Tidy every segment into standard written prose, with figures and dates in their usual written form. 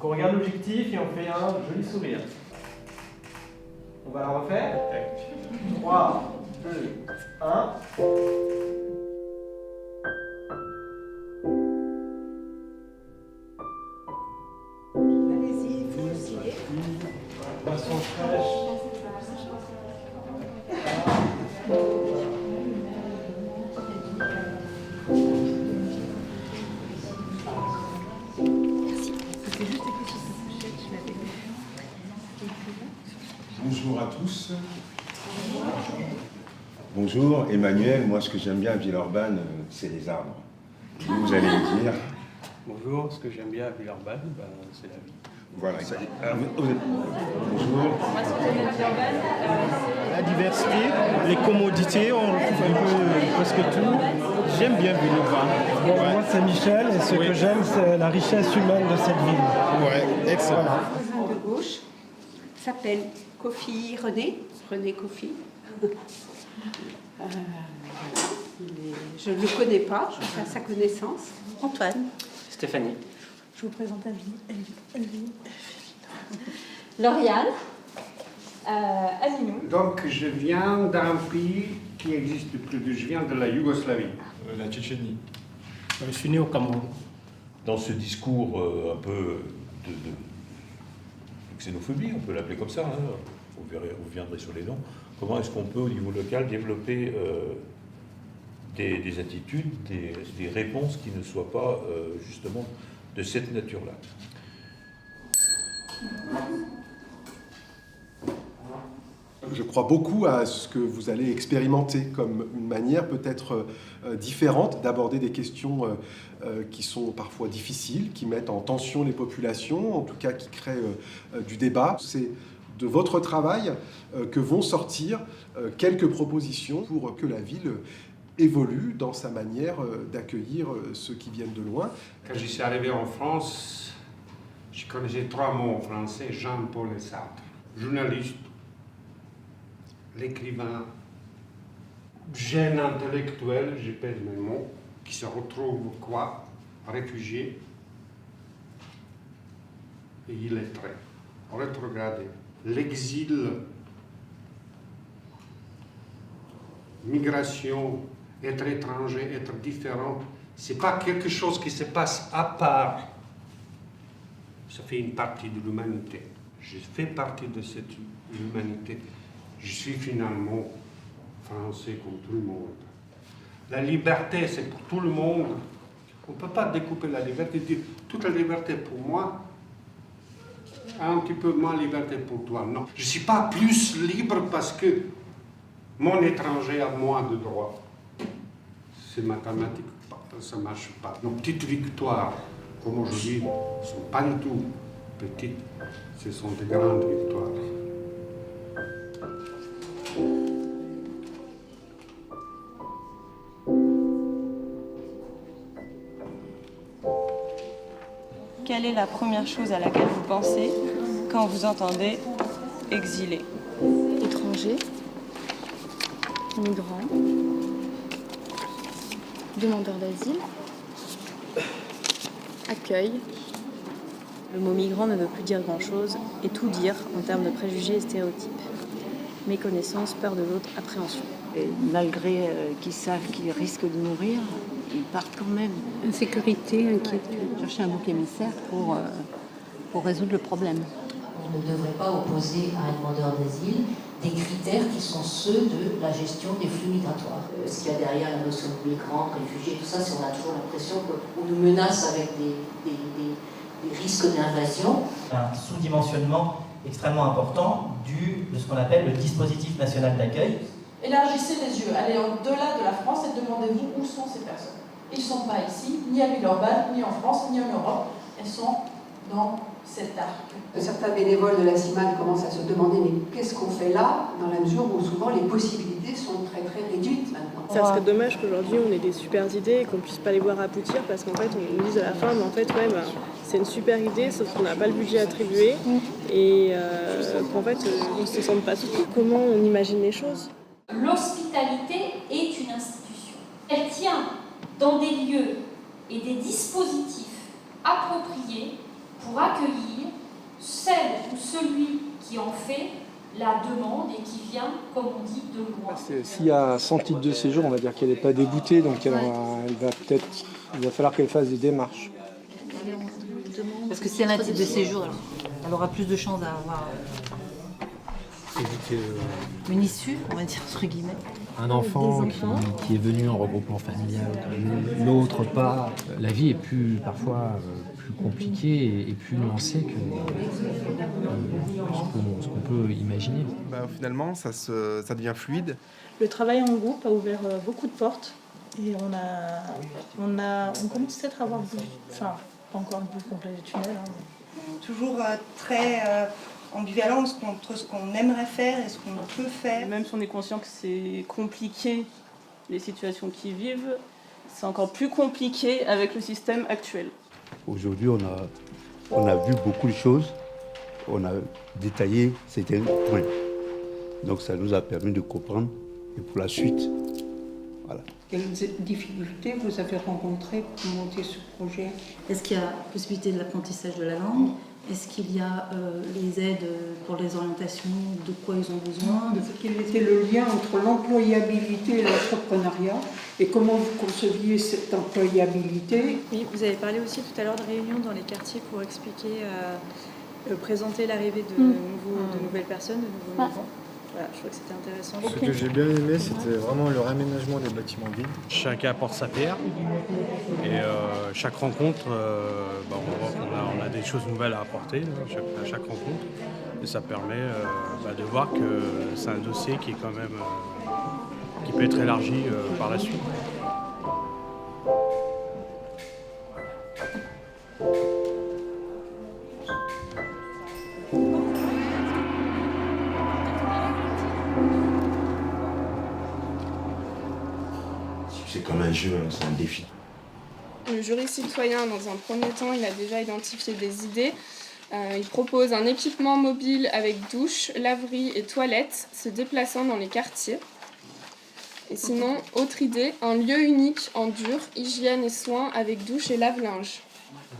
on regarde l'objectif et on fait un joli sourire. On va la refaire. 3, 2, 1. Allez-y, il faut aussi. Poisson fraîche. Bonjour à tous. Bonjour, Emmanuel. Moi, ce que j'aime bien à Villeurbanne, c'est les arbres. Vous allez me dire. Bonjour, ce que j'aime bien à Villeurbanne, c'est la vie. Voilà. Bonjour. Moi, ce que j'aime bien à Villeurbanne, La diversité, les commodités, on retrouve un peu presque tout. J'aime bien Villeurbanne. Bon, moi c'est Michel et ce que j'aime c'est la richesse humaine de cette ville. Ouais, excellent. Voilà. Le voisin de gauche s'appelle Kofi René Kofi. Je ne le connais pas, je fais à sa connaissance. Antoine. Stéphanie. Je vous présente Elvie. Lauriane, Aminou. Donc, je viens d'un pays qui existe plus de... Je viens de la Yougoslavie. La Tchétchénie. Je suis né au Cameroun. Dans ce discours un peu de xénophobie, on peut l'appeler comme ça, hein, vous viendrez sur les noms, comment est-ce qu'on peut au niveau local développer des attitudes, des réponses qui ne soient pas justement de cette nature-là. Je crois beaucoup à ce que vous allez expérimenter comme une manière peut-être différente d'aborder des questions qui sont parfois difficiles, qui mettent en tension les populations, en tout cas qui créent du débat. C'est de votre travail que vont sortir quelques propositions pour que la ville évolue dans sa manière d'accueillir ceux qui viennent de loin. Quand je suis arrivé en France, je connaissais 3 mots en français, Jean-Paul Sartre. Journaliste, l'écrivain, jeune intellectuel, je pèse mes mots, qui se retrouve quoi? Réfugié et illettré, rétrogradé. L'exil, migration, être étranger, être différent, c'est pas quelque chose qui se passe à part. Ça fait une partie de l'humanité. Je fais partie de cette humanité. Je suis finalement français comme tout le monde. La liberté, c'est pour tout le monde. On ne peut pas découper la liberté, dire toute la liberté pour moi, un petit peu ma liberté pour toi. Non, je ne suis pas plus libre parce que mon étranger a moins de droits. C'est mathématique, ça ne marche pas. Nos petites victoires, comme aujourd'hui, ne sont pas du tout petites, ce sont des grandes victoires. Quelle est la première chose à laquelle vous pensez quand vous entendez exilé? Étranger, migrant, demandeur d'asile, accueil. Le mot migrant ne veut plus dire grand-chose et tout dire en termes de préjugés et stéréotypes. Méconnaissance, peur de l'autre, appréhension. Et malgré qu'ils savent qu'ils risquent de mourir, ils partent quand même. Insécurité, inquiétude. Chercher un bouc émissaire pour résoudre le problème. On ne devrait pas opposer à un demandeur d'asile des critères qui sont ceux de la gestion des flux migratoires. Ce qu'il y a derrière la notion de migrants, de réfugiés, tout ça, c'est on a toujours l'impression qu'on nous menace avec des risques d'invasion. Un sous-dimensionnement extrêmement important de ce qu'on appelle le dispositif national d'accueil. Élargissez les yeux, allez au-delà de la France et demandez-vous où sont ces personnes. Ils ne sont pas ici, ni à Villeurbanne, ni en France, ni en Europe. Elles sont dans cet arc. Certains bénévoles de la CIMAD commencent à se demander mais qu'est-ce qu'on fait là, dans la mesure où souvent les possibilités sont très très réduites maintenant. Ça serait dommage qu'aujourd'hui on ait des super idées et qu'on puisse pas les voir aboutir parce qu'en fait on nous dise à la fin mais en fait c'est une super idée sauf qu'on n'a pas le budget attribué et qu'en fait on ne se sente pas soutenus. Comment on imagine les choses? L'hospitalité est une institution. Elle tient dans des lieux et des dispositifs appropriés pour accueillir celle ou celui qui en fait la demande et qui vient, comme on dit, de loin. S'il y a 100 titres de séjour, on va dire qu'elle n'est pas déboutée, donc il va falloir qu'elle fasse des démarches. Parce que si elle a un titre de séjour, elle aura plus de chances d'avoir une issue, on va dire, entre guillemets. Un enfant qui est venu en regroupement familial, l'autre pas. La vie est parfois plus compliquée et plus nuancée que ce qu'on peut imaginer. Finalement, ça devient fluide. Le travail en groupe a ouvert beaucoup de portes et on commence peut-être à avoir pas encore le bout complet du tunnel. Toujours très ambivalence entre ce qu'on aimerait faire et ce qu'on peut faire. Même si on est conscient que c'est compliqué, les situations qu'ils vivent, c'est encore plus compliqué avec le système actuel. Aujourd'hui, on a vu beaucoup de choses, on a détaillé certains points. Donc ça nous a permis de comprendre et pour la suite. Voilà. Quelles difficultés vous avez rencontrées pour monter ce projet? Est-ce qu'il y a possibilité de l'apprentissage de la langue? Est-ce qu'il y a les aides pour les orientations? De quoi ils ont besoin? Quel était le lien entre l'employabilité et l'entrepreneuriat? Et comment vous conceviez cette employabilité? Oui, vous avez parlé aussi tout à l'heure de réunions dans les quartiers pour expliquer, présenter l'arrivée de nouvelles personnes, de nouveaux migrants. Voilà, je trouve que c'était intéressant. Ce que j'ai bien aimé, c'était vraiment le réaménagement des bâtiments vides. Chacun apporte sa pierre et chaque rencontre, on voit qu'on a des choses nouvelles à apporter à chaque rencontre et ça permet de voir que c'est un dossier qui est quand même qui peut être élargi par la suite. C'est comme un jeu, c'est un défi. Le jury citoyen, dans un premier temps, il a déjà identifié des idées. Il propose un équipement mobile avec douche, laverie et toilettes se déplaçant dans les quartiers. Et sinon, autre idée, un lieu unique en dur, hygiène et soins avec douche et lave-linge.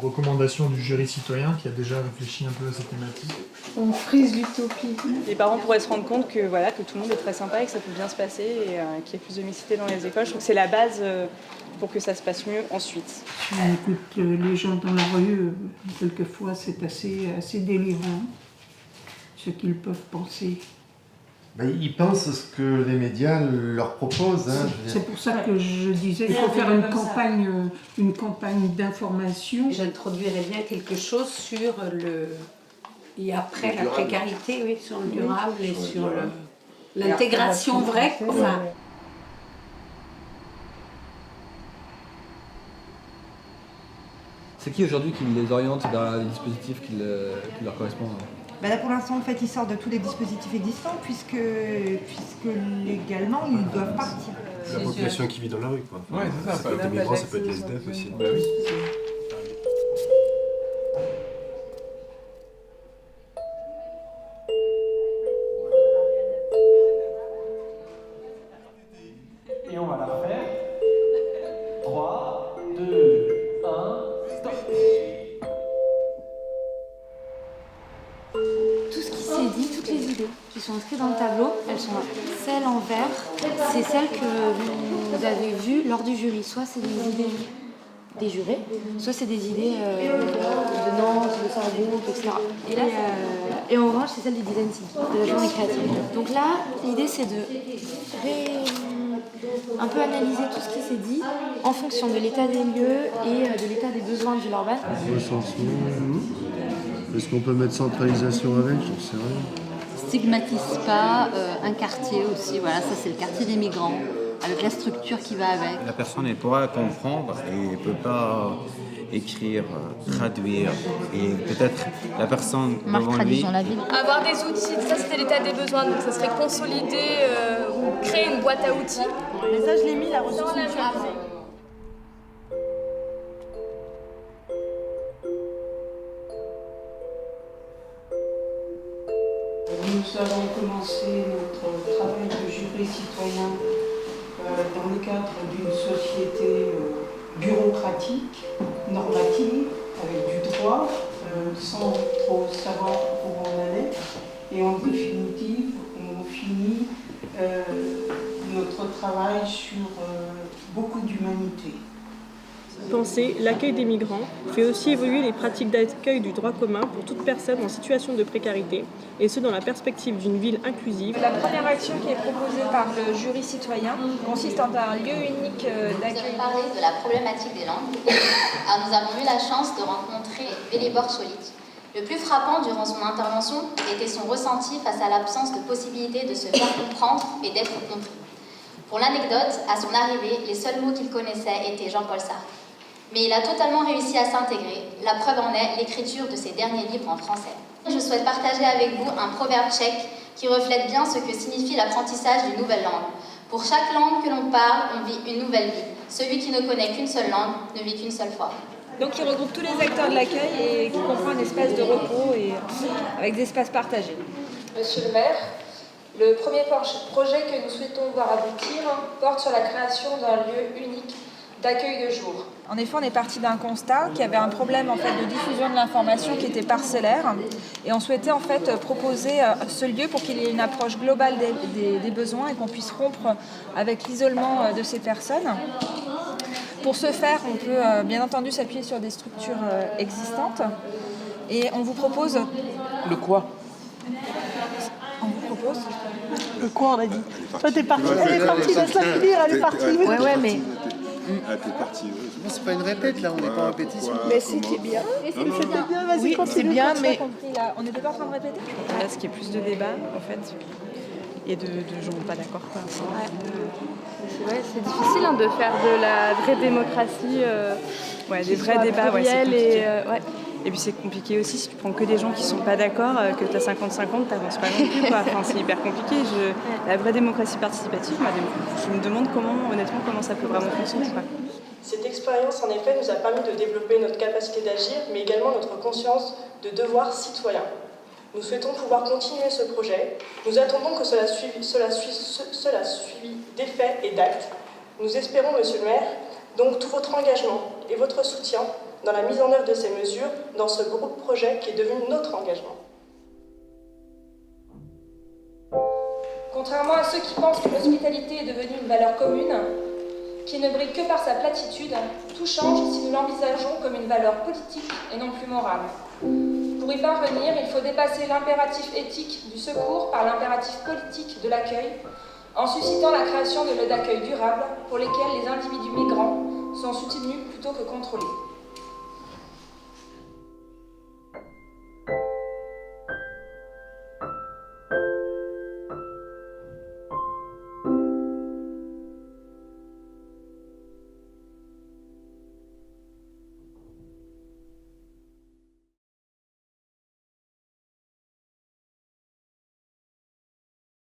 Recommandation du jury citoyen qui a déjà réfléchi un peu à cette thématique. On frise l'utopie. Les parents pourraient se rendre compte que tout le monde est très sympa et que ça peut bien se passer et qu'il y ait plus de mixité dans les écoles. Je trouve que c'est la base pour que ça se passe mieux ensuite. On écoute les gens dans la rue, quelquefois c'est assez délirant ce qu'ils peuvent penser. Ils pensent ce que les médias leur proposent. C'est pour ça que je disais qu'il faut faire une campagne d'information. J'introduirais bien quelque chose sur et après la précarité, oui, sur le durable et sur l'intégration vraie. C'est qui aujourd'hui qui les oriente vers les dispositifs qui leur correspondent? Là, pour l'instant, en fait, ils sortent de tous les dispositifs existants, puisque légalement, ils doivent partir. La population qui vit dans la rue, quoi. Ouais, c'est ça. Ça peut être des migrants, ça peut être des SDF aussi. Bah oui. Et on va la refaire. 3, 2, 1, stop. Tout ce qui s'est dit, toutes les idées qui sont inscrites dans le tableau, elles sont là. Celles en vert, c'est celles que vous avez vues lors du jury. Soit c'est des idées des jurés, soit c'est des idées de Nantes, de Sarrebourg, etc. Et en orange, c'est celle du design thinking, de la journée créative. Donc là, l'idée c'est de un peu analyser tout ce qui s'est dit en fonction de l'état des lieux et de l'état des besoins de Villeurbanne. Recensement, est-ce qu'on peut mettre centralisation avec? J'en sais rien. Stigmatise pas un quartier aussi, voilà, ça c'est le quartier des migrants, avec la structure qui va avec. La personne elle pourra comprendre et ne peut pas écrire, traduire, et peut-être la personne devant lui... la ville. Avoir des outils, ça c'était l'état des besoins, donc ça serait consolider ou créer une boîte à outils. Mais ça, je l'ai mis, la ressource mutualisée. Nous avons commencé notre travail de jury citoyen dans le cadre d'une société bureaucratique, normative, avec du droit, sans trop savoir où on allait. Et en définitive, on finit notre travail sur beaucoup d'humanité. Penser l'accueil des migrants fait aussi évoluer les pratiques d'accueil du droit commun pour toute personne en situation de précarité, et ce dans la perspective d'une ville inclusive. La première action qui est proposée par le jury citoyen consiste en un lieu unique d'accueil. Nous avons parlé de la problématique des langues. Alors, nous avons eu la chance de rencontrer Velibor Solit. Le plus frappant durant son intervention était son ressenti face à l'absence de possibilité de se faire comprendre et d'être compris. Pour l'anecdote, à son arrivée, les seuls mots qu'il connaissait étaient Jean-Paul Sartre. Mais il a totalement réussi à s'intégrer. La preuve en est l'écriture de ses derniers livres en français. Je souhaite partager avec vous un proverbe tchèque qui reflète bien ce que signifie l'apprentissage d'une nouvelle langue. Pour chaque langue que l'on parle, on vit une nouvelle vie. Celui qui ne connaît qu'une seule langue ne vit qu'une seule fois. Donc il regroupe tous les acteurs de l'accueil et qui comprend un espace de repos et avec des espaces partagés. Monsieur le maire, le premier projet que nous souhaitons voir aboutir porte sur la création d'un lieu unique d'accueil de jour. En effet, on est parti d'un constat qu'il y avait un problème en fait, de diffusion de l'information qui était parcellaire et on souhaitait en fait proposer ce lieu pour qu'il y ait une approche globale des besoins et qu'on puisse rompre avec l'isolement de ces personnes. Pour ce faire, on peut bien entendu s'appuyer sur des structures existantes et on vous propose... Le quoi? On vous propose... Le quoi, on a dit? Toi, t'es partie, laisse-la finir, elle est partie. Ouais, mais... Ah, t'es partie, oui. C'est pas une répète là, on n'est pas en répétition. Mais si, qui est bien. C'était bien, vas-y, oui, continue. C'est bien, mais... On n'était pas en train de répéter. Là, ce qui est plus de débat, en fait, et de gens pas d'accord. Ouais, c'est difficile de faire de la vraie démocratie. Des vrais débats, ouais, c'est compliqué. Ouais. Et puis c'est compliqué aussi si tu prends que des gens qui sont pas d'accord, que tu as 50-50, t'avances pas non plus, quoi. Enfin, c'est hyper compliqué. La vraie démocratie participative, je me demande honnêtement comment ça peut vraiment fonctionner, quoi. Cette expérience, en effet, nous a permis de développer notre capacité d'agir, mais également notre conscience de devoir citoyen. Nous souhaitons pouvoir continuer ce projet. Nous attendons que cela suivi d'effets et d'actes. Nous espérons, monsieur le maire, donc tout votre engagement et votre soutien dans la mise en œuvre de ces mesures dans ce groupe projet qui est devenu notre engagement. Contrairement à ceux qui pensent que l'hospitalité est devenue une valeur commune, qui ne brille que par sa platitude, tout change si nous l'envisageons comme une valeur politique et non plus morale. Pour y parvenir, il faut dépasser l'impératif éthique du secours par l'impératif politique de l'accueil, en suscitant la création de lieux d'accueil durables pour lesquels les individus migrants sont soutenus plutôt que contrôlés.